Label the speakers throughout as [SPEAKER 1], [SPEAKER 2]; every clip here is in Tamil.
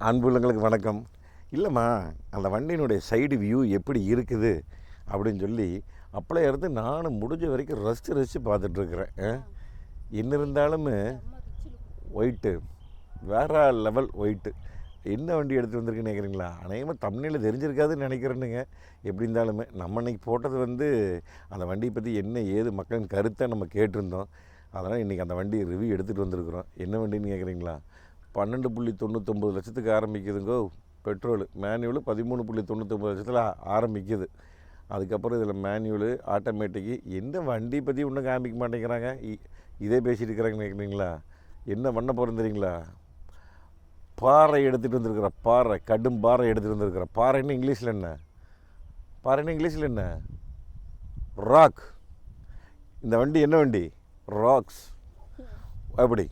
[SPEAKER 1] அன்புள்ளங்களுக்கு வணக்கம். இல்லைம்மா, அந்த வண்டியினுடைய சைடு வியூ எப்படி இருக்குது அப்படின்னு சொல்லி அப்பளே எடுத்து நானும் முடிஞ்ச வரைக்கும் ரசித்து பார்த்துட்ருக்குறேன். என்ன இருந்தாலும் ஒயிட்டு வேற லெவல் ஒயிட்டு. என்ன வண்டி எடுத்துகிட்டு வந்திருக்குன்னு நினைக்கிறீங்களா? அநேகமாக தமிழில் தெரிஞ்சிருக்காதுன்னு நினைக்கிறேனுங்க. எப்படி இருந்தாலுமே நம்ம அன்றைக்கி போட்டது அந்த வண்டியை பற்றி என்ன ஏது மக்களின் கருத்தை நம்ம கேட்டிருந்தோம். அதனால் இன்றைக்கி அந்த வண்டி ரிவ்யூ எடுத்துகிட்டு வந்திருக்கிறோம். என்ன வண்டின்னு கேட்குறீங்களா? 12.99 லட்சத்துக்கு ஆரம்பிக்குதுங்கோ பெட்ரோலு. மேனுவலு 13.99 லட்சத்தில் ஆரம்பிக்குது. அதுக்கப்புறம் இதில் மேனுவலு ஆட்டோமேட்டிக்கு என்ன வண்டி பற்றி ஒன்றும் காமிக்க மாட்டேங்கிறாங்க. இதே பேசிகிட்டு இருக்கிறாங்கன்னு நினைக்கிறீங்களா? என்ன பண்ண போகிறேன்னு தெரியுங்களா? பாறை எடுத்துகிட்டு வந்திருக்கிற பாறை, கடும் பாறை எடுத்துகிட்டு வந்திருக்கிற பாறைன்னு இங்கிலீஷில் என்ன? பாறைன்னு இங்கிலீஷில் என்ன? ராக். இந்த வண்டி என்ன வண்டி? ராக்ஸ். அப்படி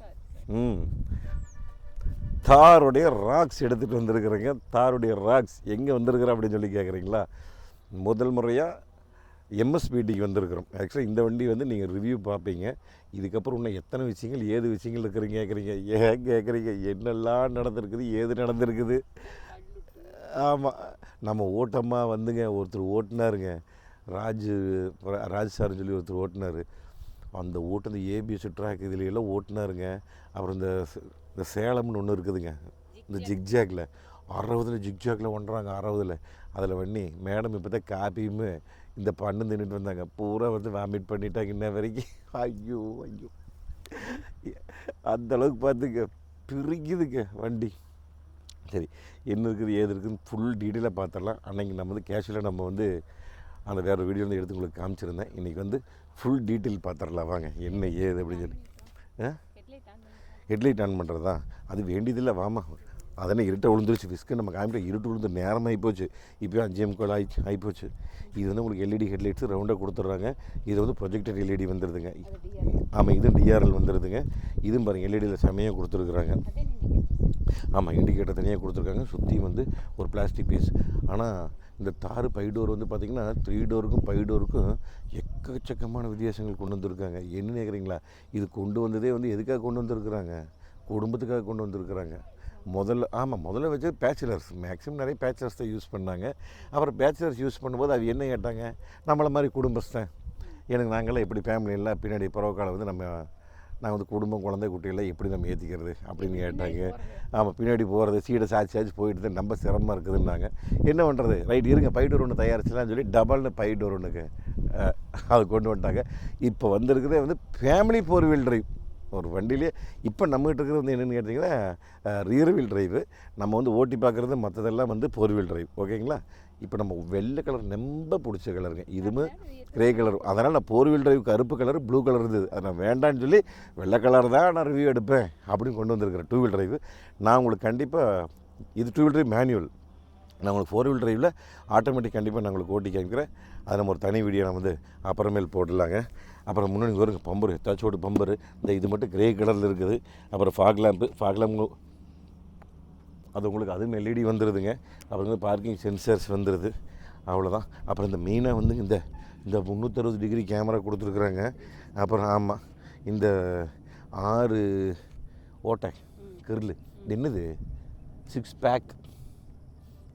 [SPEAKER 1] தாருடைய ராக்ஸ் எடுத்துகிட்டு வந்திருக்கிறேங்க. தாருடைய ராக்ஸ் எங்கே வந்திருக்கிறேன் அப்படின்னு சொல்லி கேட்குறீங்களா? முதல் முறையாக எம்எஸ்பிடிக்கு வந்திருக்கிறோம். ஆக்சுவலாக இந்த வண்டி நீங்கள் ரிவ்யூ பார்ப்பீங்க. இதுக்கப்புறம் இன்னும் எத்தனை விஷயங்கள் ஏது விஷயங்கள் இருக்கிறீங்க கேட்குறீங்க. என்னெல்லாம் நடந்திருக்குது, ஏது நடந்திருக்குது. ஆமாம், நம்ம ஓட்டமாக ஒருத்தர் ஓட்டினாருங்க. ராஜ் சார்னு சொல்லி ஒருத்தர் ஓட்டினார். அந்த ஓட்டுனது ஏபிஎஸ் ட்ராக் இதில் எல்லாம் ஓட்டினாருங்க. அப்புறம் இந்த சேலம்னு ஒன்று இருக்குதுங்க, இந்த ஜிக்ஜாக்கில் 60 ஜிக்ஜாக்கில் ஒன்றாங்க 60. அதில் மேடம் இப்போ தான் காப்பியுமே இந்த பண்ணு தின்னுட்டு வந்தாங்க. பூரா வாமிட் பண்ணிட்டாங்க இன்ன வரைக்கும். ஐயோ ஐயோ, அந்தளவுக்கு பார்த்துங்க பிரிக்குதுங்க வண்டி. சரி, என்ன இருக்குது ஏது இருக்குதுன்னு ஃபுல் டீட்டெயிலாக பார்த்துடலாம். அன்றைக்கி நம்ம கேஷுவலாக நம்ம அந்த வேறு வீடியோ எடுத்து உங்களுக்கு காமிச்சிருந்தேன். இன்றைக்கி ஃபுல் டீட்டெயில் பார்த்துடலாம் வாங்க, என்ன ஏது அப்படின்னு சொல்லி. ஹெட்லைட் ஆன் பண்ணுறது தான் அது வேண்டியதில்லை. வாமா, அதனே இருட்டை விழுந்துருச்சு. விஸ்க்கு நம்ம காமிட்ட இருட்டு விழுந்து நேரம் ஆகிப்போச்சு. இப்போ 5 ஆகிப்போச்சு. இது உங்களுக்கு எல்இடி ஹெட்லைட்ஸு ரவுண்டாக கொடுத்துட்றாங்க. இது ப்ரொஜெக்டர் எல்இடி வந்துடுதுங்க. ஆமாம், இது டிஆர்எல் வந்துடுதுங்க. இதுவும் பாருங்கள் எல்இடியில் செமையாக கொடுத்துருக்குறாங்க. ஆமாம், இண்டிகேட்டர் தனியாக கொடுத்துருக்காங்க. சுற்றி ஒரு பிளாஸ்டிக் பீஸ். ஆனால் இந்த தார் பை டோர் பார்த்திங்கன்னா 3 டோருக்கும் 5 டோருக்கும் எக்கச்சக்கமான வித்தியாசங்கள் கொண்டு வந்திருக்காங்க. என்ன நினைக்கிறீங்களா? இது கொண்டு வந்ததே எதுக்காக கொண்டு வந்திருக்கிறாங்க? குடும்பத்துக்காக கொண்டு வந்திருக்கிறாங்க. முதல்ல வச்சது பேச்சுலர்ஸ். மேக்ஸிமம் நிறைய பேச்சுலர்ஸ் தான் யூஸ் பண்ணாங்க. அப்புறம் பேச்சுலர்ஸ் யூஸ் பண்ணும்போது அது என்ன கேட்டாங்க? நம்மளை மாதிரி குடும்பஸ்தான், நாங்களாம் எப்படி ஃபேமிலியெல்லாம் பின்னாடி பரவக்காலம் நாங்கள் குடும்பம் குழந்தை குட்டியெல்லாம் எப்படி நம்ம ஏற்றிக்கிறது அப்படின்னு கேட்டாங்க. ஆமாம், பின்னாடி போகிறது சீடை சாய்ச்சி போயிட்டு நம்ம சிரமமாக இருக்குதுன்னாங்க. என்ன பண்ணுறது? ரைட் இருங்க, பைடோர் ஒன்று தயாரிச்சலான்னு சொல்லி டபுள்னு பைடோர் ஒன்றுக்கு அது கொண்டு வந்துட்டாங்க. இப்போ வந்திருக்கிறதே ஃபேமிலி 4 வீல் டிரைவ் ஒரு வண்டியிலே. இப்போ நம்மகிட்ட இருக்கிறது என்னென்னு கேட்டிங்கன்னா ரியர் வீல் டிரைவு. நம்ம ஓட்டி பார்க்குறது மற்றதெல்லாம் 4 வீல் டிரைவ். ஓகேங்களா? இப்போ நம்ம வெள்ளை கலர் ரொம்ப பிடிச்ச கலருங்க. இதுவுமே கிரே கலர். அதனால் நான் 4 வீல் டிரைவ் கருப்பு கலர் ப்ளூ கலர் இருந்தது. அதை நான் வேண்டான்னு சொல்லி வெள்ளை கலர் தான் நான் ரிவ்யூ எடுப்பேன் அப்படின்னு கொண்டு வந்திருக்கிறேன். 2 வீல் டிரைவு நான் உங்களுக்கு கண்டிப்பாக இது 2 வீல் டிரைவ் மேனுவல். நான் உங்களுக்கு 4 வீல் டிரைவில் ஆட்டோமேட்டிக் கண்டிப்பாக நான் உங்களுக்கு ஓட்டி காமிக்கிறேன். அதை நம்ம ஒரு தனி வீடியோ நான் அப்புறமேல் போடலாங்க. அப்புறம் முன்னாடி வருங்க பம்பரு, டச்சோடு பம்பரு. இது மட்டும் கிரே கலரில் இருக்குது. அப்புறம் ஃபாக் லேம்பு அது உங்களுக்கு அதுவும் எல்இடி வந்துடுதுங்க. அப்புறம் பார்க்கிங் சென்சர்ஸ் வந்துடுது. அவ்வளோதான். அப்புறம் இந்த மெயினாக இந்த 360 டிகிரி கேமரா கொடுத்துருக்குறாங்க. அப்புறம் ஆமாம், இந்த 6 ஓட்டை கிரில். என்னது 6 பேக்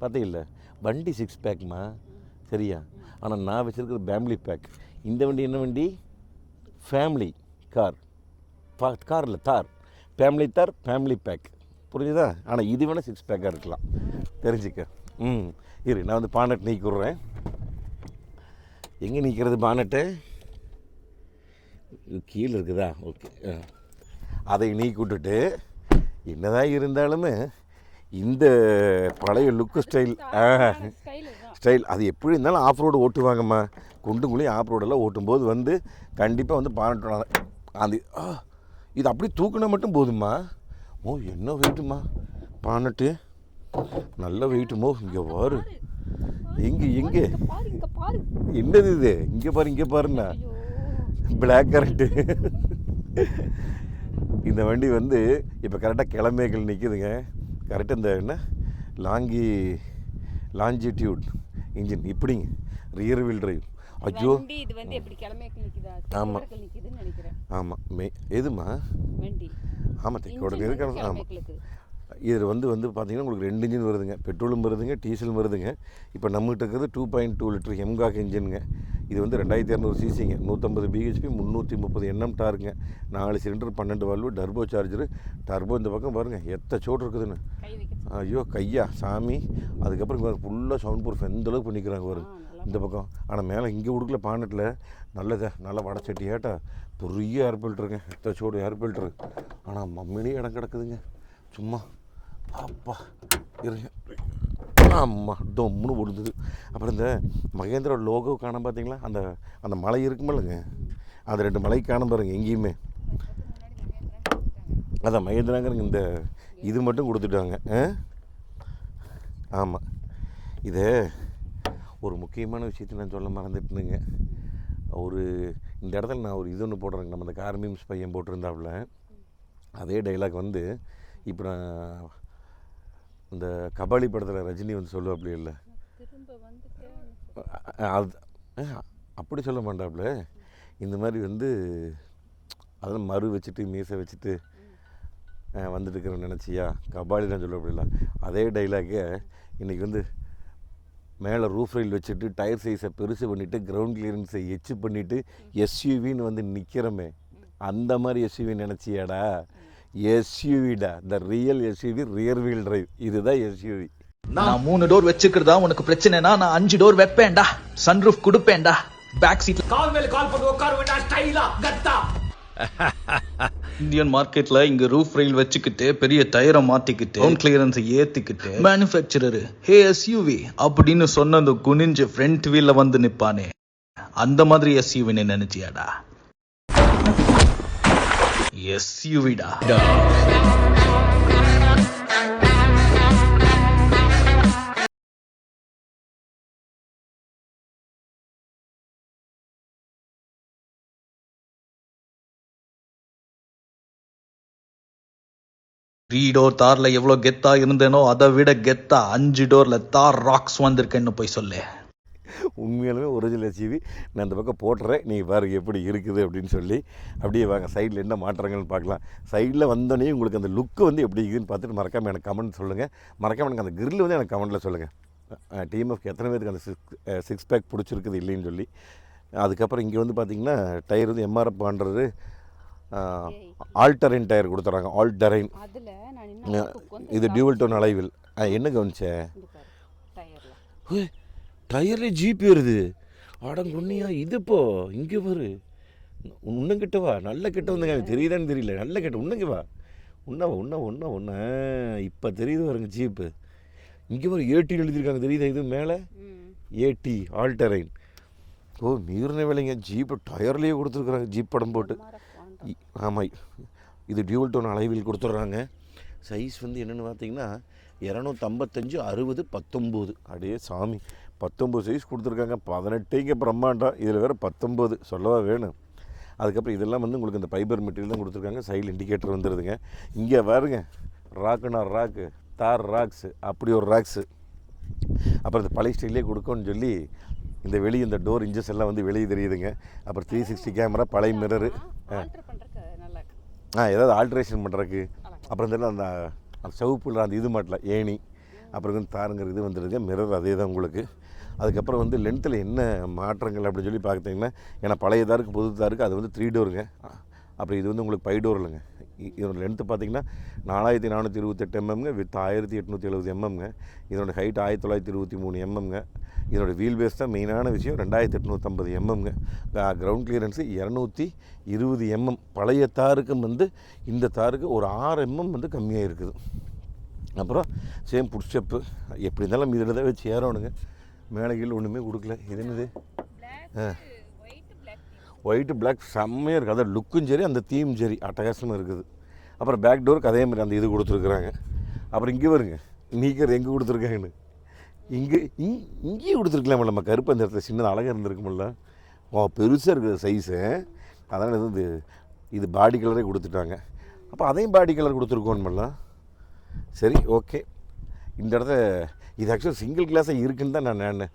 [SPEAKER 1] பார்த்தீங்கள? வண்டி 6 பேக்மா, சரியா? ஆனால் நான் வச்சுருக்கிற ஃபேமிலி பேக். இந்த வண்டி என்ன வண்டி? ஃபேமிலி காரில் தார், ஃபேமிலி பேக். புரிஞ்சுதா? ஆனால் இது வேணால் 6 பேக்காக இருக்கலாம், தெரிஞ்சுக்க. இரு, நான் பானட் நீக்கி விட்றேன். எங்கே நீக்கிறது பானட்டு? கீழே இருக்குதா? ஓகே, அதை நீக்கி விட்டுட்டு என்னதான் இருந்தாலுமே இந்த பழைய லுக்கு ஸ்டைல் அது எப்படி இருந்தாலும் ஆஃப் ரோடு ஓட்டுவாங்கம்மா. குண்டுங்குழியும் ஆஃப் ரோடெல்லாம் ஓட்டும்போது கண்டிப்பாக பானட்டோட அந்த இது அப்படி தூக்கினா மட்டும் போதும்மா. என்ன வெயிட்டுமா பானட்டு, நல்ல வெயிட்டுமோ. இங்கே பாரு, எங்கே என்னது இது? இங்கே பாருண்ணா, பிளாக் கரண்ட்டு. இந்த வண்டி இப்போ கரெக்டாக கிளம்பேக்கள் நிற்குதுங்க. கரெக்டாக இந்த என்ன லாஞ்சிடியூட் இன்ஜின் இப்படிங்க, ரியர் வீல் டிரைவ். ஐயோ, ஆமாம் ஆமாம், எதுமா? ஆமாம், தெக்கோட இருக்கிறது. ஆமாம், இதில் வந்து பார்த்தீங்கன்னா உங்களுக்கு 2 இன்ஜின் வருதுங்க, பெட்ரோலும் வருதுங்க, டீசலும் வருதுங்க. இப்போ நம்மகிட்ட இருக்கிறது 2.2 லிட்டர் எம்காக் இன்ஜினுங்க. இது வந்து 2200 சிசிங்க, 150 PHP, 330 NM டாருங்க, 4 cylinder, 12 valve, turbo charger. Turbo இந்த பக்கம் பாருங்கள் எத்த சோடு இருக்குதுன்னு. ஐயோ கையா சாமி. அதுக்கப்புறம் ஃபுல்லாக சவுண்ட் ப்ரூஃப் எந்தளவுக்கு பண்ணிக்கிறாங்க வரும் இந்த பக்கம். ஆனால் மேலே இங்கே கொடுக்கல பானட்டில் நல்லா வடச்சட்டி ஏட்டா பெரிய ஏர் ஃபில்ட்ருங்க, எத்த சோடு ஏர் ஃபில்ட்ரு. ஆனால் மம்மினே இடம் கிடக்குதுங்க சும்மா. அப்பா இருங்க, ஆமா டொம்முன்னு ஓடுது. அப்புறம் இந்த மகேந்திரா லோகோ காண பார்த்தீங்களா, அந்த மலை இருக்குமில்லங்க, அந்த 2 மலை காண பாருங்க எங்கேயுமே. அதான் மகேந்திராங்கிறங்க இந்த இது மட்டும் கொடுத்துட்டாங்க. ஆமாம், இதே ஒரு முக்கியமான விஷயத்தை நான் சொல்ல மறந்துட்டுனுங்க. இந்த இடத்துல நான் ஒரு இது ஒன்று போடுறேங்க, நம்ம இந்த கார்மீம்ஸ் பையன் போட்டிருந்தாப்புல அதே டைலாக் வந்து இப்போ நான் இந்த கபாலி படத்தில் ரஜினி வந்து சொல்லுவாப்புல இல்லை, அது அப்படி சொல்ல மாட்டாப்புல. இந்த மாதிரி வந்து அதெல்லாம் மறு வச்சுட்டு மீசை வச்சுட்டு வந்துட்டு இருக்கிற நினச்சியா கபாலி தான் சொல்லுவாப்புல. அதே டைலாக்கே இன்றைக்கி வந்து மேலே ரூஃப் ரைல் வச்சுட்டு டயர் சைஸை பெருசு பண்ணிவிட்டு கிரவுண்ட் கிளியரன்ஸை எச்சு பண்ணிவிட்டு எஸ்யூவின்னு வந்து நிற்கிறோமே, அந்த மாதிரி எஸ்யூவி நினச்சியாடா? எஸ்யூவிடா, the real SUV, rear wheel drive. இதுதான் எஸ்யூவி.
[SPEAKER 2] நான் 3 டோர் வச்சுக்கிறதா உனக்கு பிரச்சனைனா நான் 5 டோர் வைப்பேன்டா, சன்ரூஃப் கொடுப்பேன்டா, பேக் சீட்ல கால் மேல கால் போட்டு உட்காருவேன்டா, ஸ்டைலா கத்தா. இந்தியன் மார்க்கெட்ல இங்க ரூஃப் ரெயில் வச்சுக்கிட்டு பெரிய டயரை மாத்திக்கிட்டு கிரவுண்ட் கிளியரன்ஸை ஏத்திக்கிட்டு மேனுஃபேக்சரர் ஹே எஸ்யூவி அப்படின்னு சொன்ன அந்த குனிஞ்சு ஃப்ரண்ட் வீல்ல வந்து நிப்பானே, அந்த மாதிரி எஸ்யூவின்னு நினைச்சியாடா? எஸ்யூவிடா. த்ரீ டோர் தார்ல எவ்வளவு கெத்தா இருந்தேனோ அதை விட கெத்தா 5 டோர்ல தார் ராக்ஸ் வந்திருக்கேன்னு போய் சொல்லு.
[SPEAKER 1] உண்மையாலுமே ஒரிஜினல் எஸ்யூவி நான் இந்த பக்கம் போட்டுறேன், நீங்கள் பாருங்க எப்படி இருக்குது அப்படின்னு சொல்லி. அப்படியே வாங்க சைடில் என்ன மாற்றங்கள்னு பார்க்கலாம். சைடில் வந்தோடனே உங்களுக்கு அந்த லுக்கு வந்து எப்படி இருக்குதுன்னு பார்த்துட்டு மறக்காமல் எனக்கு கமெண்ட் சொல்லுங்கள். மறக்காமல் எனக்கு அந்த கிரில் வந்து எனக்கு கமெண்ட்டில் சொல்லுங்கள். டிஎம்எஃப்க்கு எத்தனை பேருக்கு அந்த சிக்ஸ் பேக் பிடிச்சிருக்குது இல்லைன்னு சொல்லி. அதுக்கப்புறம் இங்கே வந்து பார்த்திங்கன்னா டயர் வந்து எம்ஆர்எஃப் பண்ணுறது ஆல்டரைன் டயர் கொடுத்துட்றாங்க. ஆல்டரைன் இது டியூவல் டோன் அலைவில். என்ன கவனிச்சேன், டயர்லேயே ஜிபி வருது. அடங்கொன்னியா இது இப்போ இங்கே பாரு, இன்னும் கிட்ட வா, நல்ல கிட்ட வந்துங்க, தெரியுதான்னு தெரியல, நல்ல கிட்ட இன்னுங்க வா, ஒன்றா இப்போ தெரியுது பாருங்க ஜீப்பு. இங்கே பாரு ஏடின்னு எழுதியிருக்காங்க, தெரியுதா? இது மேலே ஏடி ஆல்டரைன். ஓ மீறின வேலைங்க, ஜீப்பு டயர்லேயே கொடுத்துருக்குறாங்க, ஜீப் படம் போட்டு. ஆமாம், இது டியூவல் டோன் அலைவில் கொடுத்துட்றாங்க. சைஸ் வந்து என்னென்னு பார்த்தீங்கன்னா 255 60 19. அடே சாமி, 19 சைஸ் கொடுத்துருக்காங்க. 18 இங்கே பிரம்மாண்டம், இதில் வேறு 19 சொல்லவா வேணும். அதுக்கப்புறம் இதெல்லாம் வந்து உங்களுக்கு இந்த ஃபைபர் மெட்டீரியல் தான் கொடுத்துருக்காங்க. சைடில் இண்டிகேட்டர் வந்துடுதுங்க. இங்கே பாருங்க ராக்குனா ராக்கு, தார் ராக்ஸு, அப்படி ஒரு ராக்ஸு. அப்புறம் இந்த பழைய ஸ்டைலே கொடுக்கணும்னு சொல்லி இந்த வெளியே இந்த டோர் இன்ஜஸ் எல்லாம் வந்து வெளியே தெரியுதுங்க. அப்புறம் 360 கேமரா, பழைய மிரரு, ஏதாவது ஆல்ட்ரேஷன் பண்ணுறதுக்கு. அப்புறம் இந்த அந்த சவுப்புல அந்த இது மாட்டல ஏணி, அப்புறம் வந்து தாருங்கிற இது வந்துடுது. மிரர் அதே தான் உங்களுக்கு. அதுக்கப்புறம் வந்து லென்த்தில் என்ன மாற்றங்கள் அப்படின்னு சொல்லி பார்த்தீங்கன்னா, ஏன்னா பழைய தாருக்கு புது தாருக்கு அது வந்து 3 டோருங்க. அப்புறம் இது வந்து உங்களுக்கு 5 டோர் இல்லைங்க. இதோட லென்த்து பார்த்திங்கன்னா 4428 mm வித் 1870 mm. இதனோட ஹைட் 1923 mm. இதனோட வீல் பேஸ் தான் மெயினான விஷயம், 2850 mm. Ground clearance 220 mm. பழைய தாருக்கும் வந்து இந்த தாருக்கு ஒரு 6 mm வந்து கம்மியாக இருக்குது. அப்புறம் சேம் புட் ஸ்டெப்பு. எப்படி இருந்தாலும் இதில் தான் வச்சு ஏறணுங்க, மேலே கீழே ஒன்றுமே கொடுக்கல. இது என்னது ஒயிட்டு பிளாக் செம்மையாக இருக்குது. அதான் லுக்கும் சரி, அந்த தீம் சரி, அட்டகாசமாக இருக்குது. அப்புறம் பேக் டோருக்கு அதே மாதிரி அந்த இது கொடுத்துருக்குறாங்க. அப்புறம் இங்கே வருங்க நீக்கர் எங்கே கொடுத்துருக்காங்கன்னு, இங்கேயே கொடுத்துருக்கலாமா? நம்ம கருப்பு அந்த இடத்துல சின்னது அழகாக இருந்திருக்குமில்ல. பெருசாக இருக்குது சைஸு. அதனால் இது பாடி கலரே கொடுத்துட்டாங்க. அப்போ அதையும் பாடி கலர் கொடுத்துருக்கோன்னுமில்ல. சரி ஓகே. இந்த இடத்த இது ஆக்சுவலாக சிங்கிள் கிளாஸாக இருக்குன்னு தான் நான்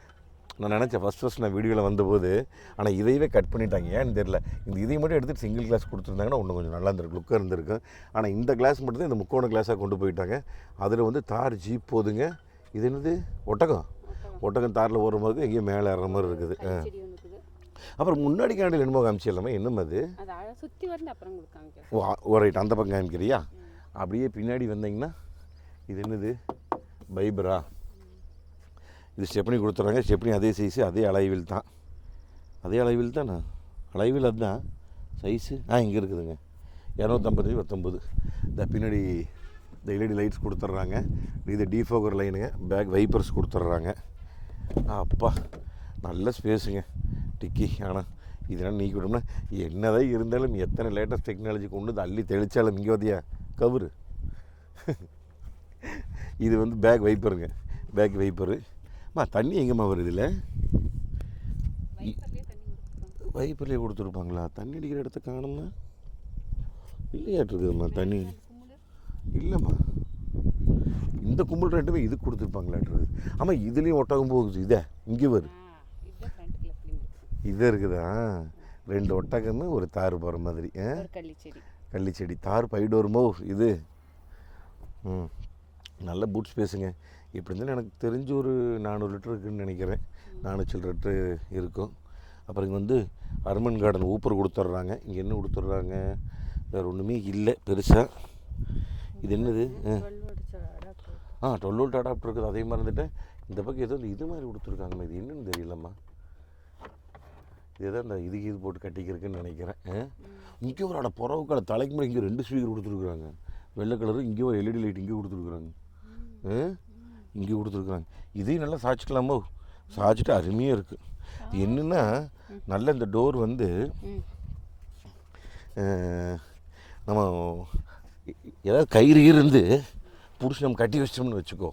[SPEAKER 1] நான் நினச்சேன் ஃபஸ்ட் நான் வீடியோவில் வந்தபோது, ஆனால் இதையவே கட் பண்ணிட்டாங்க, ஏன்னு தெரியல. இதையும் மட்டும் எடுத்துகிட்டு சிங்கிள் கிளாஸ் கொடுத்துருந்தாங்கன்னா இன்னும் கொஞ்சம் நல்லா இருந்திருக்கு, லுக்காக இருந்திருக்கும். ஆனால் இந்த கிளாஸ் மட்டும் தான் இந்த முக்கோண கிளாஸாக கொண்டு போயிட்டாங்க. அதில் வந்து தார் ஜீப் போகுதுங்க. இது என்னது, ஒட்டகம் தாரில் ஓடுற மாதிரி எங்கேயும் மேலே ஏறுற மாதிரி இருக்குது. அப்புறம் முன்னாடி கேண்டில் என்னமோ காமிச்சிடலாமா, என்னமா அது
[SPEAKER 3] சுற்றி வந்து அப்புறம் காமிக்கிறேன்.
[SPEAKER 1] ஓ ரைட், அந்த பக்கம் காமிக்கிறியா? அப்படியே பின்னாடி வந்தீங்கன்னா இது என்னது, பைபரா? இது ஸ்டெப்னி கொடுத்துட்றாங்க. ஸ்டெப்னி அதே சைஸு, அதே அளவில் தான். அதே அளவில் தானே, அளவில் அதுதான் சைஸு. இங்கே இருக்குதுங்க, 250-19. இந்த பின்னாடி இந்த எல்இடி லைட்ஸ் கொடுத்துட்றாங்க. இது டிஃபோகர் லைனுங்க. பேக் வைப்பர்ஸ் கொடுத்துட்றாங்க. அப்பா நல்ல ஸ்பேஸுங்க டிக்கி. ஆனால் இதெல்லாம் நீக்கி விட்டோம்னா என்னதான் இருந்தாலும் எத்தனை லேட்டஸ்ட் டெக்னாலஜி கொண்டு வந்து அள்ளி தெளித்தாலும் இங்கே வதியா கவரு. இது வந்து பேக் வைப்பருங்க, பேக் வைப்பரு. தண்ணி எங்கேம்மா வருது? இல்லை வைப்பர்லேயே கொடுத்துருப்பாங்களா? தண்ணி அடிக்கிற இடத்த காணும்னா இல்லையாட்டுருக்குதும்மா தண்ணி. இல்லைம்மா, இந்த கும்பல் ரெண்டுமே இதுக்கு கொடுத்துருப்பாங்களாட்டுருக்குது. ஆமாம், இதுலேயும் ஒட்டகம் போகுது. இதை இங்கே வரும், இது இருக்குதா? 2 ஒட்டகம்னு ஒரு தார் போகிற மாதிரி. கள்ளிச்செடி தார் போயிட்டு வருமோ இது. நல்ல பூட் ஸ்பேஸுங்க. இப்படி இருந்தாலும் எனக்கு தெரிஞ்சு ஒரு 400 லிட்டர் இருக்குதுன்னு நினைக்கிறேன். 400 லிட்டரு இருக்கும். அப்புறம் இங்கே வந்து அர்மன் கார்டன் ஊப்பர் கொடுத்துட்றாங்க. இங்கே என்ன கொடுத்துட்றாங்க, வேறு ஒன்றுமே இல்லை பெருசாக. இது என்னது? 12 வோல்ட் அடாப்டர் இருக்குது. அதே மாதிரி இருந்துட்டு இந்த பக்கம் ஏதோ இது மாதிரி கொடுத்துருக்காங்கம்மா. இது என்னன்னு தெரியலம்மா. இதுதான் இந்த இது போட்டு கட்டிக்கிறதுக்குன்னு நினைக்கிறேன். இங்கே ஒரு புறவுக்கால தலைக்கு மேலே இங்கே 2 ஸ்பீக்கர் கொடுத்துருக்குறாங்க, வெள்ளை கலரு. இங்கே ஒரு எல்இடி லைட் இங்கே கொடுத்துருக்குறாங்க, இங்கே கொடுத்துருக்குறாங்க. இதையும் நல்லா சாய்ச்சிக்கலாமோ? சாய்ச்சிட்டு அருமையாக இருக்குது. என்னென்னா நல்ல இந்த டோர் வந்து நம்ம ஏதாவது கயிறு இருந்து பிடிச்சி நம்ம கட்டி வச்சிட்டோம்னு வச்சுக்கோ,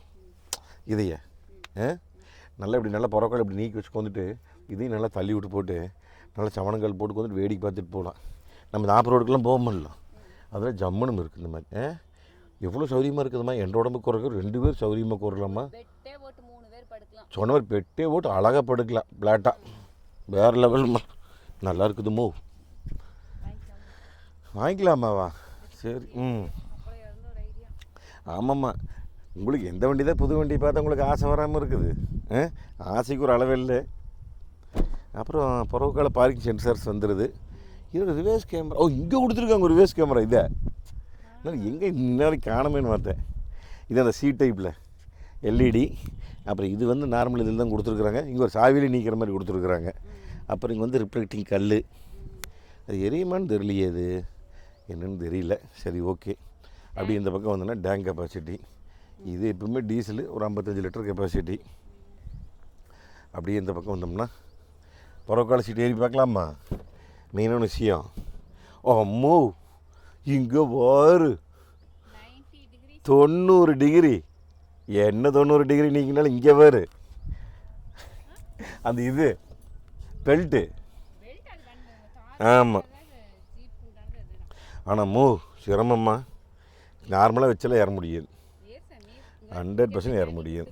[SPEAKER 1] இதைய நல்லா இப்படி நல்லா புறக்கால் இப்படி நீக்கி வச்சு கொண்டுட்டு இதையும் நல்லா தள்ளி விட்டு போட்டு நல்லா சமணங்கால் போட்டு கொண்டுட்டு வேடிக்கை பார்த்துட்டு போகலாம். நம்ம 40 ரோடுக்கெல்லாம் போக முடியலாம். அதெல்லாம் ஜம்முனும் இருக்குது இந்த மாதிரி. எவ்வளோ சௌரியமாக இருக்குதும்மா. என் உடம்புக்கு குறைக்க 2 பேர் சௌரியமாக குறலாமா. சொன்ன மாதிரி பெட்டே போட்டு அழகாக படுக்கலாம் பிளாட்டாக. வேறு லெவல்மா, நல்லா இருக்குதுமோ. வாங்கிக்கலாமாவா? சரி. ஆமாம்மா, உங்களுக்கு எந்த வண்டி தான் புது வண்டி பார்த்தா உங்களுக்கு ஆசை வராமல் இருக்குது. ஆசைக்கு ஒரு அளவு இல்லை. அப்புறம் புறவுக்கால பார்க்கிங் சென்சார்ஸ் வந்துடுது. இது ரிவேர்ஸ் கேமரா. இங்கே கொடுத்துருக்காங்க ஒரு ரிவேர்ஸ் கேமரா. இதை எங்கே இன்னும் காணமேன்னு பார்த்தேன். இது அந்த சி டைப்பில் எல்இடி. அப்புறம் இது வந்து நார்மல் இதில் தான் கொடுத்துருக்குறாங்க. இங்கே ஒரு சாவியில் நீக்கிற மாதிரி கொடுத்துருக்குறாங்க. அப்புறம் இங்கே வந்து ரிஃப்ளெக்டிங் கல். அது எரியுமான்னு தெரியலையே, அது என்னன்னு தெரியல. சரி, ஓகே. அப்படி இந்த பக்கம் வந்தோன்னா டேங்க் கெப்பாசிட்டி. இது எப்பவுமே டீசலு, ஒரு 55 லிட்டர் கெப்பாசிட்டி. அப்படியே இந்த பக்கம் வந்தோம்னா புறக்கால சீட் ஏறி பார்க்கலாமா. மெயினான விஷயம், அம்மோ இங்கே வாரு 90 டிகிரி. என்ன 90 டிகிரி நீக்கினாலும் இங்கே வாரு அந்த இது பெல்ட்டு. ஆமாம், ஆனால் சிரமம்மா. நார்மலாக வச்சாலும் ஏற முடியாது, 100% ஏற முடியாது.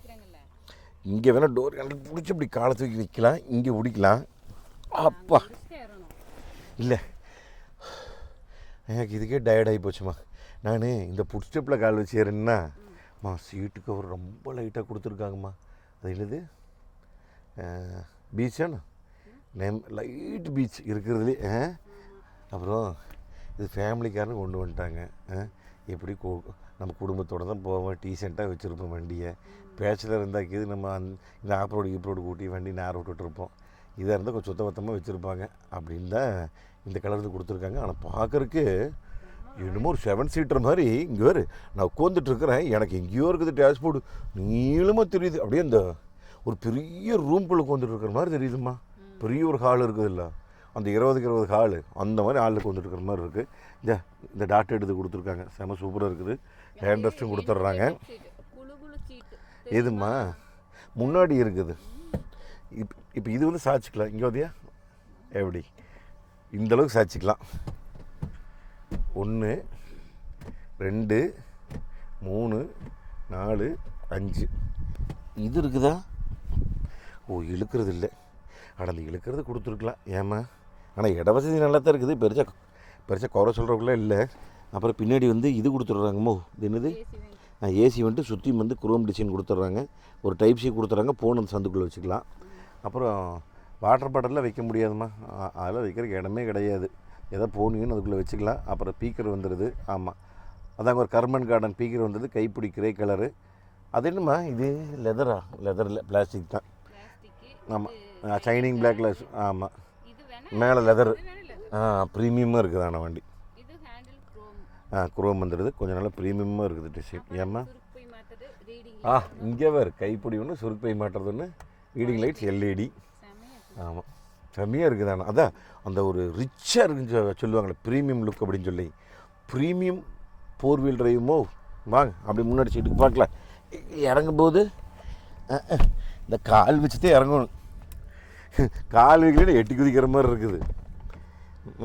[SPEAKER 1] இங்கே வேணால் டோர் ஹேண்டில் பிடிச்சி இப்படி காலை தூக்கி வைக்கலாம், இங்கே பிடிக்கலாம். அப்பா இல்லை, எனக்கு இதுக்கே டயர்ட் ஆகி போச்சுமா. நான் இந்த புட் ஸ்டெப்பில் கால் வச்சு ஏறேன்னா சீட்டு கவர் ரொம்ப லைட்டாக கொடுத்துருக்காங்கம்மா. அது என்னது, பீச்சாண்ணா, லைட் பீச் இருக்கிறதுலே. அப்புறம் இது ஃபேமிலிக்காரனு கொண்டு வந்துட்டாங்க. எப்படி நம்ம குடும்பத்தோடு தான் போவோம், டீசெண்டாக வச்சுருப்போம் வண்டியை. பேச்சுலர் இருந்தாக்கிது நம்ம இந்த ஆப்ரோடு ஈப்ரோடு கூட்டி வண்டி நேரம் விட்டுட்ருப்போம். இதாக இருந்தால் கொஞ்சம் சுத்தபத்தமாக வச்சுருப்பாங்க. அப்படின்னு தான் இந்த கலருக்கு கொடுத்துருக்காங்க. ஆனால் பார்க்குறக்கு என்னமோ ஒரு 7 சீட்டர் மாதிரி. இங்கே வேறு நான் உட்காந்துட்ருக்கிறேன், எனக்கு எங்கேயோ இருக்குது டேஷ்போர்டு, நீளமாக தெரியுது. அப்படியே அந்த ஒரு பெரிய ரூம்குள்ளே உட்காந்துட்ருக்கிற மாதிரி தெரியுதுமா. பெரிய ஒரு ஹால் இருக்குது இல்லை, அந்த 20க்கு 20 ஹாலு, அந்த மாதிரி ஹாலில் உட்காந்துட்ருக்கிற மாதிரி இருக்குது. இந்த டாட் எடுத்து கொடுத்துருக்காங்க, செம சூப்பராக இருக்குது. ஹேண்ட் ரெஸ்ட்டும் கொடுத்துட்றாங்க. எதுமா முன்னாடி இருக்குது. இப்போ இது வந்து சாய்ச்சிக்கலாம். இங்கே வந்தியா எப்படி இந்தளவுக்கு சாய்ச்சிக்கலாம். 1 2 3 4 5 இது இருக்குதா. ஓ இழுக்கிறது இல்லை. ஆனால் அந்த இழுக்கிறது கொடுத்துருக்கலாம் ஏமா. ஆனால் இட வசதி நல்லா தான் இருக்குது, பெருசாக குறை சொல்கிறக்குள்ளே இல்லை. அப்புறம் பின்னாடி வந்து இது கொடுத்துட்றாங்கமோ, இது என்னது, ஏசி வந்துட்டு சுற்றி வந்து குரோம் டிசைன் கொடுத்துட்றாங்க. ஒரு டைப் சி கொடுத்துட்றாங்க, ஃபோன் அந்த சந்துக்குள்ளே வச்சுக்கலாம். அப்புறம் வாட்டர் பாட்டிலில் வைக்க முடியாதுமா, அதெல்லாம் வைக்கிறதுக்கு இடமே கிடையாது. எதோ போனீங்கன்னு அதுக்குள்ளே வச்சுக்கலாம். அப்புறம் பீக்கர் வந்துடுது. ஆமாம், அதாங்க ஒரு கர்மன் கார்டன் பீக்கர் வந்தது, கைப்பிடி கிரே கலரு. அது என்னம்மா இது, லெதரா? லெதரில் பிளாஸ்டிக் தான். ஆமாம், ஷைனிங் பிளாக்ல. ஆமாம், மேலே லெதரு. ப்ரீமியமாக இருக்குது ஆனால் வண்டி. குரோம் வந்துடுது, கொஞ்சம் நல்லா ப்ரீமியமாக இருக்குது டிசைன். ஏம்மா இங்கே வேறு கைப்பிடி ஒன்று, சுருப்பை மாட்டுறது ஒன்று, ரீடிங் லைட்ஸ் எல்இடி. ஆமாம், செம்மையாக இருக்குது. ஆனால் அதான் அந்த ஒரு ரிச்சாக இருக்குன்னு சொல்லுவாங்களே, ப்ரீமியம் லுக் அப்படின்னு சொல்லி. ப்ரீமியம் 4 வீல் டிரைவுமோ. வாங்க அப்படி முன்னாடி சீட்டுக்கு பார்க்கலாம். இறங்கும்போது இந்த கால் வச்சுட்டே இறங்கணும், கால் வைக்கல எட்டி குதிக்கிற மாதிரி இருக்குது.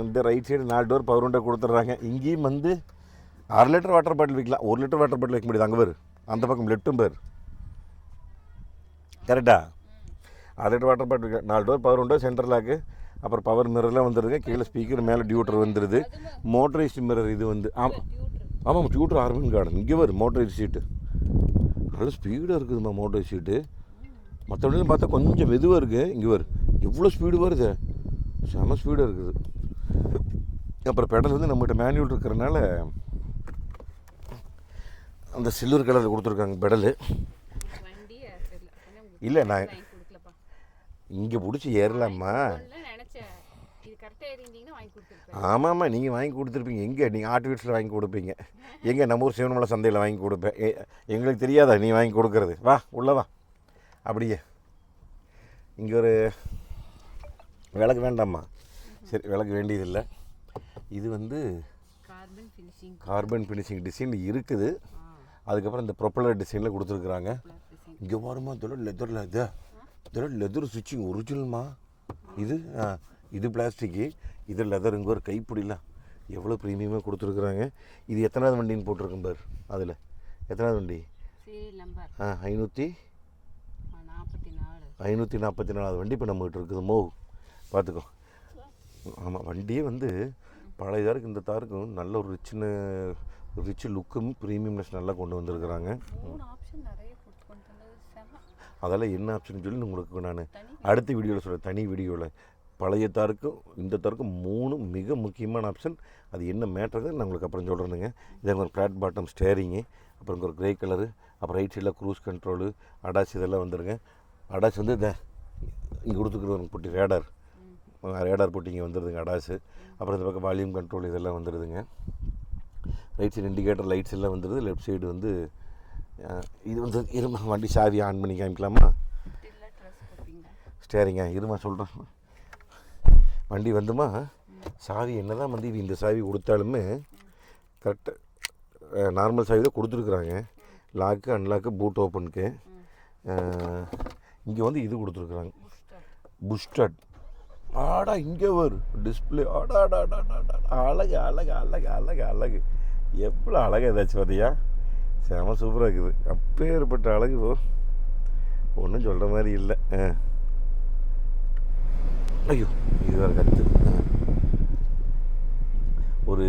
[SPEAKER 1] இந்த right side 4 door power window கொடுத்துட்றாங்க. இங்கேயும் வந்து 1/2 லிட்டர் வாட்டர் பாட்டில் வைக்கலாம், 1 லிட்டர் வாட்டர் பாட்டில் வைக்க முடியாது. அங்கே பேர் அந்த பக்கம் லெட்டும் பேர் கரெக்டா. 1/2 லிட்டர் வாட்டர் பாட்டில் வைக்கலாம். 4 door power window, centre lock, அப்புறம் பவர் மிரர்லாம் வந்துடுதுங்க. கீழே ஸ்பீக்கர், மேலே டியூட்டர் வந்துடுது. மோட்டரைஸ்டு மிரர் இது வந்து. ஆமாம் டியூட்டர் ஆர்மன் கார்டன். இங்கே வரும் மோட்டரைஸ் சீட்டு, நல்ல ஸ்பீடாக இருக்குதும்மா மோட்டரைஸ் சீட்டு. மற்ற வண்டியிலும் பார்த்தா கொஞ்சம் மெதுவாக இருக்குது, இங்கே வரும் எவ்வளோ ஸ்பீடு வருது, செம ஸ்பீடாக இருக்குது. அப்புறம் பெடல் வந்து நம்மகிட்ட மேனுவல் இருக்கிறனால அந்த சில்வர் கலரில் கொடுத்துருக்காங்க பெடலு. இல்லை நான் இங்கே பிடிச்சி ஏறலாம்மா. ஆமாம்மா, நீங்கள் வாங்கி கொடுத்துருப்பீங்க. எங்கே நீங்கள் ஆர்ட் வீட்ஸில் வாங்கி கொடுப்பீங்க, எங்கே நம்ம ஊர் சிவனமலை சந்தையில் வாங்கி கொடுப்பேன். எங்களுக்கு தெரியாதா நீ வாங்கி கொடுக்குறது? வா உள்ளே வா. அப்படியே இங்கே ஒரு விளக்கு வேண்டாம்மா. சரி, விளக்கு வேண்டியதில்லை. இது வந்து கார்பன் ஃபினிஷிங் டிசைன் இருக்குது. அதுக்கப்புறம் இந்த ப்ரொப்பலர் டிசைனில் கொடுத்துருக்குறாங்க. இங்கே வருமா இதெல்லாம் லெதரில், இதெல்லாம் லெதர் ஸ்விட்சிங் ஒரிஜினல்மா. இது பிளாஸ்டிக்கு, இது லெதர். இங்கே ஒரு கைப்பிடிலாம் எவ்வளோ ப்ரீமியமாக கொடுத்துருக்குறாங்க. இது எத்தனாவது வண்டின்னு போட்டிருக்கேன் பார். அதில் எத்தனாவது வண்டி? 544 வண்டி இப்போ நம்மகிட்ட இருக்குது. மோ பார்த்துக்கோ. ஆமாம், வண்டியே வந்து பழைய தாருக்கு இந்த தாருக்கும் நல்ல ஒரு ரிச் லுக்கும் ப்ரீமியம்னஸ் நல்லா கொண்டு வந்திருக்கிறாங்க. அதெல்லாம் என்ன ஆப்ஷன் சொல்லி உங்களுக்கு நான் அடுத்த வீடியோவில் சொல்கிறேன், தனி வீடியோவில். பழைய தாருக்கும் இந்த தாருக்கும் 3 மிக முக்கியமான ஆப்ஷன். அது என்ன மேட்டருங்க நான் உங்களுக்கு அப்புறம் சொல்கிறேனுங்க. இதே ஒரு ஃப்ளாட் பாட்டம் ஸ்டேரிங்கு, அப்புறம் ஒரு கிரே கலரு, அப்புறம் ரைட் சைடில் க்ரூஸ் கண்ட்ரோலு, அடாஸ் இதெல்லாம் வந்துடுங்க. அடாஸ் வந்து இங்கே கொடுத்துருக்குறது போட்டி ரேடார் போட்டி இங்கே வந்துடுதுங்க அடாஸு. அப்புறம் இந்த பக்கம் வால்யூம் கண்ட்ரோல் இதெல்லாம் வந்துடுதுங்க. ரைட் சைடு இண்டிகேட்டர் லைட்ஸ் எல்லாம் வந்துடுது. லெஃப்ட் சைடு வந்து இது வந்து இருமா, வண்டி சாவி ஆன் பண்ணி காமிக்கலாமா? ஸ்டேரிங்க இருமா சொல்கிறேன். வண்டி வந்துமா சாவி என்ன தான் வந்து இந்த சாவி கொடுத்தாலுமே கரெக்டாக நார்மல் சாவி தான் கொடுத்துருக்குறாங்க. லாக்கு, அன்லாக்கு, பூட் ஓப்பனுக்கு. இங்கே வந்து இது கொடுத்துருக்குறாங்க, புஷ்டட். ஆடா இங்கே வரும் டிஸ்பிளே. அழகு அழகு அழகு அழகு அழகு, எவ்வளோ அழகாக ஏதாச்சும் பார்த்தியா? செம சூப்பராக இருக்குது. அப்பேற்பட்ட அழகு ஒன்றும் சொல்கிற மாதிரி இல்லை. ஐயோ இது வேறு கற்று. ஒரு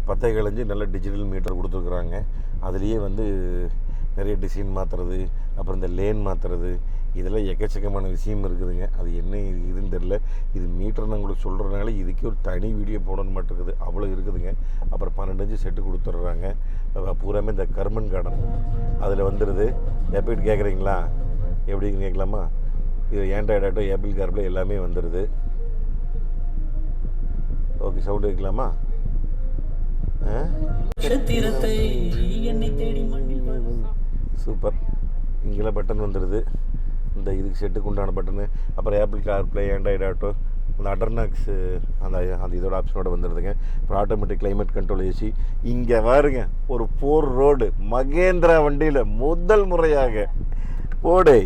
[SPEAKER 1] 10 கலைஞ்சு நல்ல டிஜிட்டல் மீட்டர் கொடுத்துருக்குறாங்க. அதுலேயே வந்து நிறைய டிசைன் மாற்றுறது, அப்புறம் இந்த லேன் மாற்றுறது, இதெல்லாம் எக்கச்சக்கமான விஷயம் இருக்குதுங்க. அது என்ன இதுன்னு தெரில. இது மீட்டர் நான் உங்களுக்கு சொல்கிறதுனால இதுக்கே ஒரு தனி வீடியோ போடணும் மாட்டிருக்குது, அவ்வளோ இருக்குதுங்க. அப்புறம் 12 இன்ச்சு செட்டு கொடுத்துட்றாங்க. பூராமே இந்த கர்மன் கார்டன் அதில் வந்துடுது. எப்படின்னு கேட்குறீங்களா? எப்படின்னு கேட்கலாமா? இது ஆண்ட்ராய்டு ஆட்டோ, ஆப்பிள் கார்பில் எல்லாமே வந்துடுது. ஓகே, சவுண்டு வைக்கலாமா? சூப்பர். இங்கெல்லாம் பட்டன் வந்துடுது. இந்த இதுக்கு செட்டுக்கு உண்டான பட்டனு, அப்புறம் ஆப்பிள் கார்ப்ளே, ஆண்ட்ராய்டு ஆட்டோ, அந்த அடர்னாக்ஸு அந்த இதோட ஆப்ஷனோட வந்துடுதுங்க. அப்புறம் ஆட்டோமேட்டிக் கிளைமேட் கண்ட்ரோல் ஏசி. இங்கே பாருங்க ஒரு 4 ரோடு மகேந்திரா வண்டியில் முதல் முறையாக போடை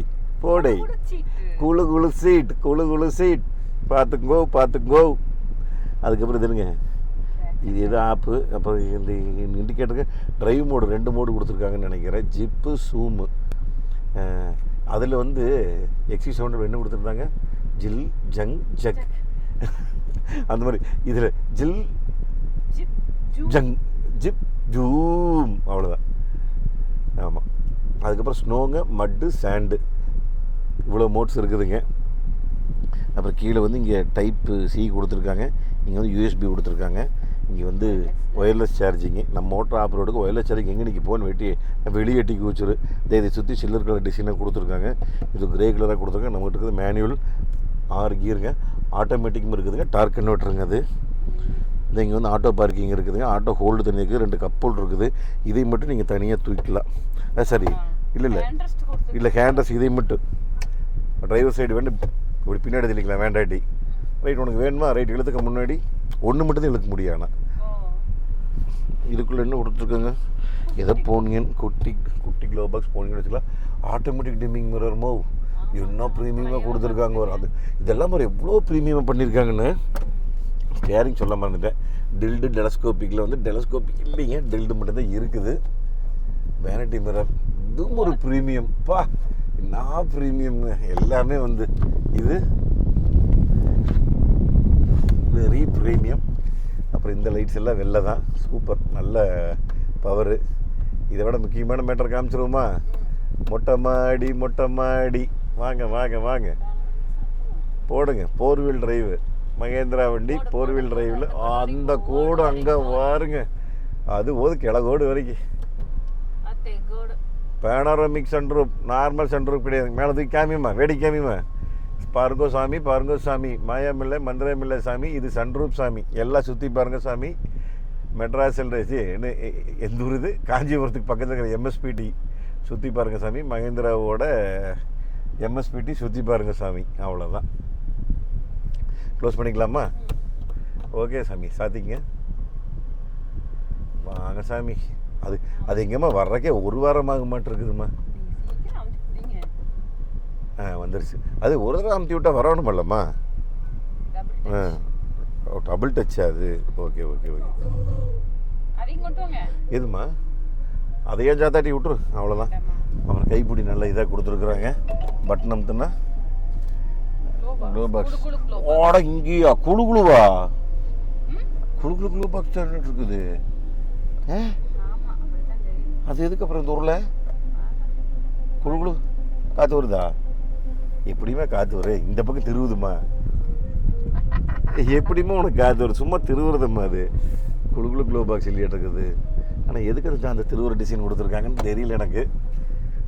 [SPEAKER 1] குழு சீட் பார்த்துங்கோ. அதுக்கப்புறம் இதுங்க, இது எது ஆப்பு. அப்புறம் இந்த இண்டிகேட்டருக்கு டிரைவ் மோடு 2 மோடு கொடுத்துருக்காங்கன்னு நினைக்கிறேன். ஜிப்பு, சூமு. அதில் வந்து எக்ஸி சவுண்ட் என்ன கொடுத்துருந்தாங்க, ஜில் ஜங் ஜக். அந்த மாதிரி இதில் ஜில் ஜங் ஜிப் ஜூம், அவ்வளோதான். ஆமாம். அதுக்கப்புறம் ஸ்னோங்க, மட்டு, சாண்டு, இவ்வளோ மோட்ஸ் இருக்குதுங்க. அப்புறம் கீழே வந்து இங்கே டைப்பு சி கொடுத்துருக்காங்க, இங்கே வந்து யூஎஸ்பி கொடுத்துருக்காங்க. இங்கே வந்து ஒயர்லெஸ் சார்ஜிங்கு. நம்ம மோட்டர் ஆப் ரோடுக்கு ஒயர்லெஸ் சார்ஜிங் எங்கே நிற்கி போன்னு வெளியே எட்டி வச்சுரு. இதை சுற்றி சில்லர் கலர் டிசைனாக கொடுத்துருக்காங்க. இது கிரே கலராக கொடுத்துருக்காங்க. நம்மகிட்ட இருக்குது மேனுவல் 6 கீருங்க, ஆட்டோமேட்டிக்கும் இருக்குதுங்க, டார்க் கன்வெர்ட்டருங்க. அது இங்கே வந்து ஆட்டோ பார்க்கிங் இருக்குதுங்க, ஆட்டோ ஹோல்டு தண்ணி இருக்குது, 2 கப் ஹோல்டு இருக்குது. இதை மட்டும் நீங்கள் தனியாக தூக்கிக்கலாம். சரி, இல்லை ஹேண்ட்ரஸ் இதை மட்டும் டிரைவர் சைடு வேணும், இப்படி பின்னாடி தெளிக்கலாம் வேண்டாட்டி. ரைட், உனக்கு வேணுமா ரைட், இழுத்துக்க முன்னாடி ஒன்று மட்டும் தான் இழுக்க முடியும். ஆனால் இதுக்குள்ளே என்ன கொடுத்துருக்காங்க, எதை போனீங்கன்னு குட்டி குட்டி க்ளோ பாக்ஸ் போனீங்கன்னு வச்சுக்கலாம். ஆட்டோமேட்டிக் டிம்மிங் மிரர் மூவ், என்ன ப்ரீமியமாக கொடுத்துருக்காங்க ஒரு. அது இதெல்லாம் ஒரு எவ்வளோ ப்ரீமியமாக பண்ணியிருக்காங்கன்னு. ஸ்டேரிங் சொல்ல மறந்துட்டேன். டில்டு டெலஸ்கோப்பிக்கில் வந்து டெலஸ்கோப்பிக் இல்லைங்க, டில்டு மட்டும்தான் இருக்குது. வேனிட்டி மிரர், இதுவும் ஒரு ப்ரீமியம். பா, நான் ப்ரீமியம்ங்க எல்லாமே வந்து இது வெரி ப்ரீமியம். அப்புறம் இந்த லைட்ஸ் எல்லாம் வெளில தான், சூப்பர், நல்ல பவரு. இதை விட முக்கியமான மேட்டர் காமிச்சிருவோமா? மொட்டை மாடி வாங்க வாங்க வாங்க போடுங்க. 4 வீல் டிரைவு மகேந்திரா வண்டி, 4 வீல் டிரைவில் அந்த கோடு அங்கே வாருங்க. அது போது கிழகோடு வரைக்கும். பேனோரமிக் சன்ரூப், நார்மல் சன்ரூப் கிடையாது. மேலே தூக்கி காமியுமா, வேடி காமியுமா. பாருங்கோ சாமி, மாயாமில்லை மந்திரமில்லை சாமி, இது சன்ரூப் சாமி. எல்லாம் சுற்றி பாருங்க சாமி. மெட்ராஸில் என்ன எந்த ஊர் இது, காஞ்சிபுரத்துக்கு பக்கத்தில் இருக்கிற எம்எஸ்பிடி சுற்றி பாருங்க சாமி. மகேந்திராவோட எம்எஸ்பிடி சுற்றி பாருங்க சாமி. அவ்வளோதான். க்ளோஸ் பண்ணிக்கலாமா? ஓகே சாமி, சாத்திங்க வாங்க சாமி. அது எங்கேம்மா வர்றக்கே 1 வாரம் ஆக மாட்டிருக்குதும்மா. வந்துருச்சு. அது ஒரு தடவை அமுத்தி விட்டால் வரணுமல்லம்மா. டபுள் டச் அது. ஓகே எதுமா அதையே ஜாத்தாட்டி விட்டுரு, அவ்வளோதான். அப்புறம் கைப்பிடி நல்லா இதாக கொடுத்துருக்குறாங்க. பட்டன் அமுத்துனா க்ளோ பாக்ஸ். ஓட இங்கேயா குழுவா க்ளோ பாக்ஸ் இருக்குது. அது எதுக்கு அப்புறம் இந்த ஊரில் குழு காற்று வருதா? எப்படியுமே காற்று வரும். இந்த பக்கம் திருவுதுமா, எப்படியுமே உனக்கு காற்று வரும். சும்மா திருவுறதும்மா. அது குழு க்ளோ பாக்ஸ் இல்லையாட்டு இருக்குது. ஆனால் எதுக்கு அது அந்த திருவுற டிசைன் கொடுத்துருக்காங்கன்னு தெரியல எனக்கு.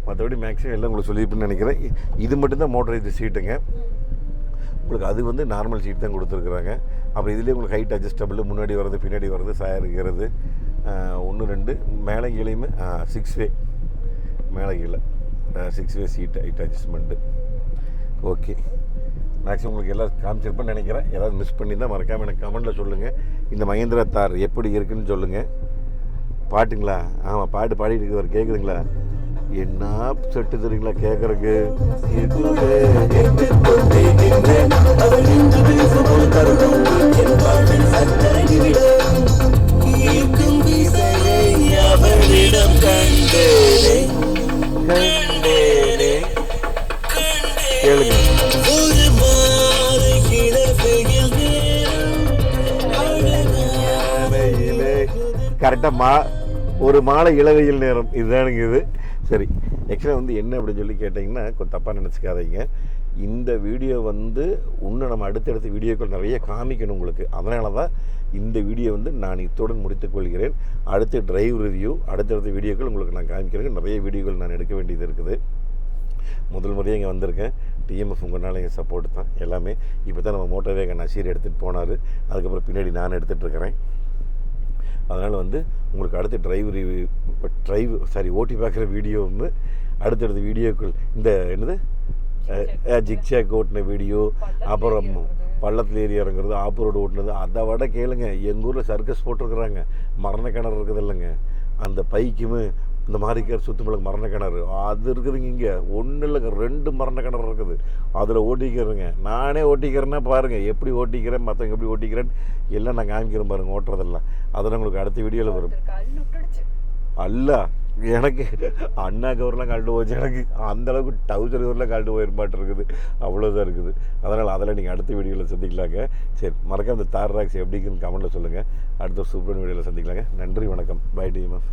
[SPEAKER 1] மற்றபடி மேக்ஸிமம் எல்லாம் உங்களுக்கு சொல்லியிருப்பேன்னு நினைக்கிறேன். இது மட்டும்தான் மோட்டரைஸ்டு சீட்டுங்க. உங்களுக்கு அது வந்து நார்மல் சீட் தான் கொடுத்துருக்குறாங்க. அப்புறம் இதுலேயே உங்களுக்கு ஹைட் அட்ஜஸ்டபிள், முன்னாடி வர்றது பின்னாடி வர்றது, சாயர் இருக்கிறது 1 2 மேலே கீழேயுமே 6 வே, மேலே கீழே 6 way seat height adjustment. Okay, maximum உங்களுக்கு எல்லாம் காமிச்சிருப்பேன்னு நினைக்கிறேன். ஏதாவது மிஸ் பண்ணியிருந்தால் மறக்காமல் எனக்கு கமெண்ட்டில் சொல்லுங்கள். இந்த மகேந்திரா தார் எப்படி இருக்குன்னு சொல்லுங்கள். பாட்டுங்களா? ஆமாம், பாட்டு பாடிட்டு இருக்கிறவர் கேட்குதுங்களா? என்ன செட்டு தெரியுங்களா கேட்குறக்கு? கேளுங்க. கரெக்டாக ஒரு மாலை இளவையில் நேரம் இதுதானுங்க இது. சரி, ஆக்சுவலாக வந்து என்ன அப்படின்னு சொல்லி கேட்டிங்கன்னா கொஞ்சம் தப்பாக நினச்சிக்காதீங்க. இந்த வீடியோ வந்து இன்னும் நம்ம அடுத்தடுத்த வீடியோக்கள் நிறைய காமிக்கணும் உங்களுக்கு. அதனால தான் இந்த வீடியோ வந்து நான் இத்துடன் முடித்துக்கொள்கிறேன். அடுத்த டிரைவ் ரிவ்யூ, அடுத்தடுத்த வீடியோக்கள் உங்களுக்கு நான் காமிக்கிறேன். நிறைய வீடியோக்கள் நான் எடுக்க வேண்டியது இருக்குது. முதல் முறையாக இங்கே வந்திருக்கேன். டிஎம்எஃப் உங்களால் எங்கள் சப்போர்ட் தான் எல்லாமே. இப்போ தான் நம்ம மோட்டர் வேகன் நசீர் எடுத்துகிட்டு போனார். அதுக்கப்புறம் பின்னாடி நான் எடுத்துகிட்ருக்கிறேன். அதனால் வந்து உங்களுக்கு அடுத்த ஓட்டி பார்க்குற வீடியோ வந்து அடுத்தடுத்த வீடியோக்கள் இந்த என்னது ஜிக்ஸாக் ஓட்டின வீடியோ, அப்புறம் பள்ளத்தில் ஏறி இறங்குறது, ஆப் ரோடு ஓட்டுனது, அதை விட கேளுங்க. எங்கள் ஊரில் சர்க்கஸ் போட்டிருக்குறாங்க. மரண கிணறு இருக்குது இல்லைங்க, அந்த பைக்குமே இந்த மாரிக்கார் சுற்றுமலுக்கு மரண கிணறு அது இருக்குதுங்க. இங்கே ஒன்றும் இல்லைங்க, 2 மரண கிணறு இருக்குது. அதில் ஓட்டிக்கிறேங்க. நானே ஓட்டிக்கிறேன்னா பாருங்கள் எப்படி ஓட்டிக்கிறேன், மற்றவங்க எப்படி ஓட்டிக்கிறேன்னு எல்லாம் நான் காமிக்கிறேன் பாருங்கள் ஓட்டுறதெல்லாம். அதெல்லாம் உங்களுக்கு அடுத்த வீடியோவில் வரும். அல்ல எனக்கு அண்ணா கவர்லாம் கழட்டு போச்சு, எனக்கு அந்தளவுக்கு டவுசர் கவர்லாம் கழட்டு போயிருப்பாட்டு இருக்குது, அவ்வளோதான் இருக்குது. அதனால் அதில் நீங்கள் அடுத்த வீடியோவில் சந்திக்கலாங்க. சரி, மறக்காம இந்த தார் ராக்ஸ் எப்படிக்குன்னு கமெண்ட்டில் சொல்லுங்கள். அடுத்த சூப்பரான வீடியோவில் சந்திக்கலாங்க. நன்றி, வணக்கம். Bye TMF.